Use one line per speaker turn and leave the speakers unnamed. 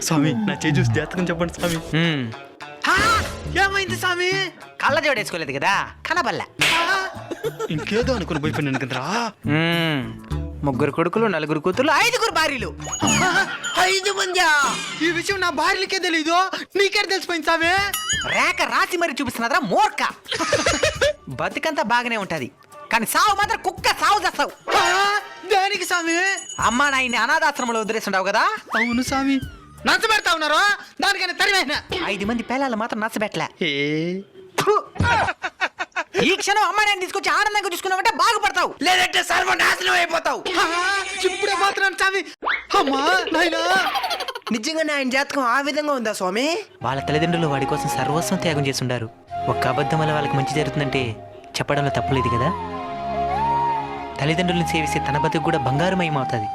స్వామి నా చేయి చూసి జాతకం చెప్పండి స్వామి.
ఏమైంది స్వామి?
కళ్ళ జోడేసుకోలేదు కదా కనబల్ల.
ఇంకేదో అనుకుని పోయిపోయినాను కదరా.
ముగ్గురు కొడుకులు, నలుగురు కూతుర్లు, 5 భార్యలు.
5 మందా? ఈ విషయం నా భార్యలకే తెలీదు, నీకే తెలిసిపోయింది స్వామి.
రేఖ రాసి మరి చూపిస్తున్నదా మూర్ఖ. బతుకంతా బాగానే ఉంటది కానీ సావు మాత్రం కుక్క సావు చేస్తావు.
దేనికి స్వామి?
అమ్మా నాయన్ని అనాథాశ్రమంలో వదిలేస్తుంటావు కదా.
అవును స్వామి, నచ్చబెడతా ఉన్నారు, దానికైనా తరివేనా?
5 మంది పిల్లలు మాత్రం నచ్చబెట్టలే.
ఏ
ఈ క్షణం అమ్మా నాయన్ని తీసుకొచ్చి ఆనందంగా చూసుకున్నావంటే బాగుపడతావు,
లేదంటే సర్వనాశనం అయిపోతావు. ఇప్పుడే పోతున్నాను స్వామి. అమ్మా నాయనా, నిజంగానే ఆయన జాతకం ఆ విధంగా ఉందా స్వామి?
వాళ్ళ తల్లిదండ్రులు వాడి కోసం సర్వస్వం త్యాగం చేస్తుండారు. ఒక్క అబద్ధం వల్ల వాళ్ళకి మంచి జరుగుతుందంటే చెప్పడంలో తప్పులేదు కదా. తల్లిదండ్రులను సేవిస్తే తన బతుకు కూడా బంగారుమయమవుతుంది.